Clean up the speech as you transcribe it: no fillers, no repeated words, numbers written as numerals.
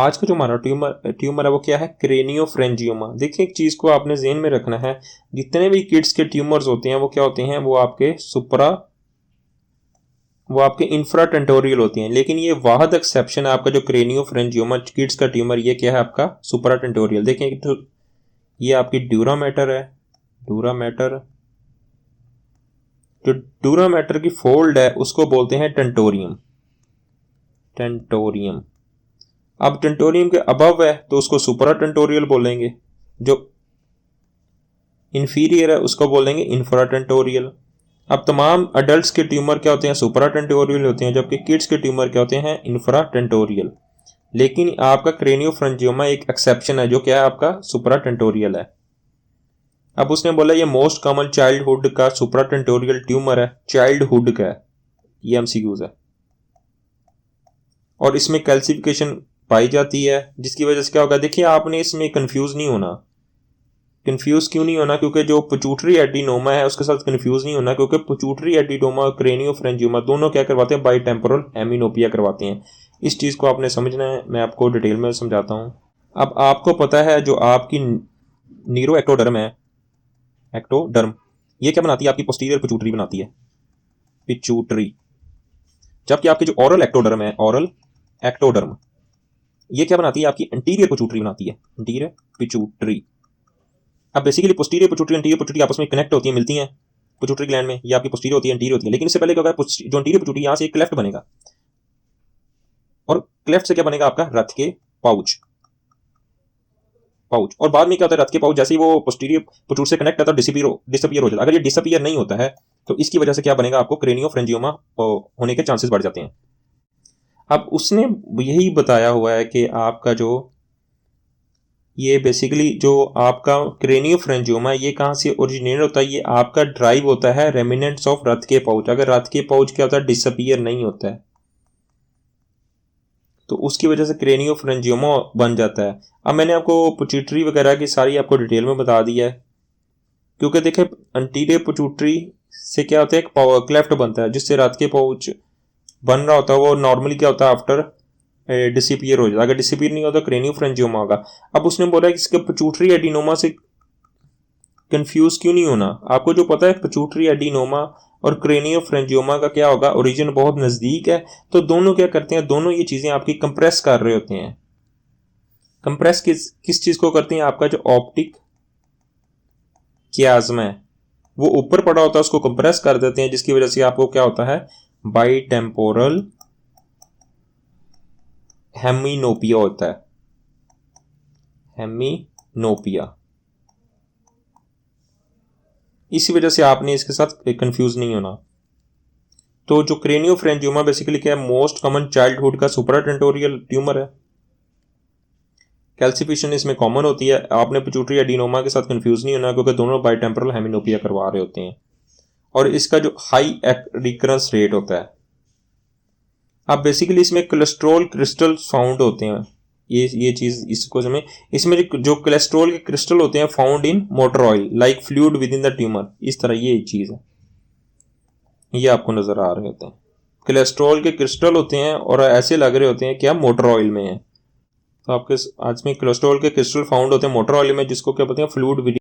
आज का जो हमारा ट्यूमर है वो क्या है, क्रेनियोफ्रेंजियोमा। देखिए एक चीज को आपने ज़हन में रखना है, जितने भी किड्स के ट्यूमर्स होते हैं वो क्या होते हैं, वो आपके इंफ्राटेंटोरियल होते हैं। लेकिन ये वाहद एक्सेप्शन है आपका जो क्रेनियोफ्रेंजियोमा किड्स का ट्यूमर, ये क्या है आपका सुप्राटेंटोरियल। देखें तो ये आपकी ड्यूरा मैटर है, ड्यूरा मैटर, जो ड्यूरा मैटर की फोल्ड है उसको बोलते हैं टेंटोरियम, टेंटोरियम। अब टेंटोरियम के अबव है तो उसको सुपराटेंटोरियल बोलेंगे, जो इंफीरियर है उसको बोलेंगे इंफ्राटेंटोरियल। अब तमाम अडल्ट्स के ट्यूमर क्या होते हैं, सुपराटेंटोरियल होते हैं, जबकि किड्स के ट्यूमर क्या होते हैं, इंफ्राटेंटोरियल। लेकिन आपका क्रेनियोफ्रेंजियोमा एक एक्सेप्शन है, जो क्या है आपका सुपराटेंटोरियल है। अब उसने बोला ये मोस्ट कॉमन चाइल्डहुड का सुपराटेंटोरियल ट्यूमर है, चाइल्डहुड का है, ये एमसीक्यूज है। और इसमें कैल्सिफिकेशन पाई जाती है, जिसकी वजह से क्या होगा, देखिए आपने इसमें कंफ्यूज नहीं होना। कंफ्यूज क्यों नहीं होना, क्योंकि जो पिट्यूटरी एडिनोमा है उसके साथ कंफ्यूज नहीं होना, क्योंकि पिट्यूटरी एडिनोमा और क्रेनियोफ्रेंजियोमा दोनों क्या करवाते हैं, बाई टेम्पोरल हेमिनोपिया करवाते हैं। इस चीज़ को आपने समझना है, मैं आपको डिटेल में समझाता हूँ। अब आपको पता है जो आपकी नीरो एक्टोडर्म है, एक्टोडर्म, ये क्या बनाती है, आपकी पोस्टीरियर पिट्यूटरी बनाती है, पिट्यूटरी। जबकि आपकी जो ओरल एक्टोडर्म है, ओरल एक्टोडर्म, ये क्या बनाती है, आपकी एंटीरियर पिट्यूटरी बनाती है, एंटीरियर पिट्यूटरी। अब basically posterior pituitary anterior pituitary आपस में कनेक्ट होती हैं, मिलती हैं पिट्यूटरी ग्लैंड में। ये आपकी पोस्टीरियर होती है, एंटीरियर होती है। लेकिन इससे पहले क्या होगा, जो एंटीरियर पिट्यूटरी यहाँ से एक क्लेफ्ट बनेगा, और क्लेफ्ट से क्या बनेगा आपका रथ के पाउच, पाउच। और बाद में क्या होता है, रथ के पाउच जैसे ही वो पोस्टीरियर पिट्यूटरी से कनेक्ट होता है डिसअपीयर हो जाता है। अगर ये डिसअपीयर नहीं होता है तो इसकी वजह से क्या बनेगा, आपको क्रेनियोफ्रेंजियोमा होने के चांसेस बढ़ जाते हैं। अब उसने यही बताया हुआ है कि आपका जो ये बेसिकली जो आपका क्रेनियोफ्रेंजियोमा ये कहाँ से ओरिजिनेट होता है, ये आपका ड्राइव होता है रेमिनेंट्स ऑफ रथ के पाउच। अगर रथ के पाउच क्या होता है, डिसअपीयर नहीं होता है, तो उसकी वजह से क्रेनियोफ्रेंजियोमा बन जाता है। अब मैंने आपको पिट्यूटरी वगैरह की सारी आपको डिटेल में बता दिया है, क्योंकि देखिए एंटीरियर पिट्यूटरी से क्या होता है, एक क्लेफ्ट बनता है जिससे रथ के पाउच बन रहा होता है। वो नॉर्मली क्या होता है, आफ्टर डिसअपीयर हो जाता है। अगर डिसअपीयर नहीं होता क्रेनियोफ्रेंजियोमा होगा। अब उसने बोला कि इसके पिट्यूटरी एडिनोमा से कंफ्यूज क्यों नहीं होना। आपको जो पता है पिट्यूटरी एडिनोमा और क्रेनियोफ्रेंजियोमा का क्या होगा, ओरिजिन बहुत नज़दीक है। तो दोनों क्या करते हैं, दोनों ये चीज़ें आपकी कंप्रेस कर रहे होते हैं। कंप्रेस किस चीज़ को करते हैं, आपका जो ऑप्टिक कियाज्मा है वो ऊपर पड़ा होता है, उसको कंप्रेस कर देते हैं, जिसकी वजह से आपको क्या होता है, बाई टेम्पोरल हेमिनोपिया होता है, हेमिनोपिया। इसी वजह से आपने इसके साथ कंफ्यूज नहीं होना। तो जो क्रेनियोफ्रेंजियोमा बेसिकली क्या है, मोस्ट कॉमन चाइल्डहुड का सुपराटेंटोरियल ट्यूमर है। कैल्सिफिकेशन इसमें कॉमन होती है। आपने पिट्यूटरी एडिनोमा के साथ कंफ्यूज नहीं होना, क्योंकि दोनों बाई टेम्पोरल हेमिनोपिया करवा रहे होते हैं। और इसका जो हाई रिकरेंस रेट होता है। अब बेसिकली इसमें कोलेस्ट्रॉल क्रिस्टल फाउंड होते हैं, ये चीज इसको समझ। इसमें जो कोलेस्ट्रॉल के क्रिस्टल होते हैं found in motor oil like fluid with in the tumour, इस तरह ये चीज है, ये आपको नजर आ रहे होते हैं। कोलेस्ट्रॉल के क्रिस्टल होते हैं और ऐसे लग रहे होते हैं कि आप मोटर ऑयल में हैं। तो आपके आज में कोलेस्ट्रॉल के क्रिस्टल फाउंड होते हैं मोटर ऑयल में, जिसको क्या बोलते हैं, फ्लूइड विद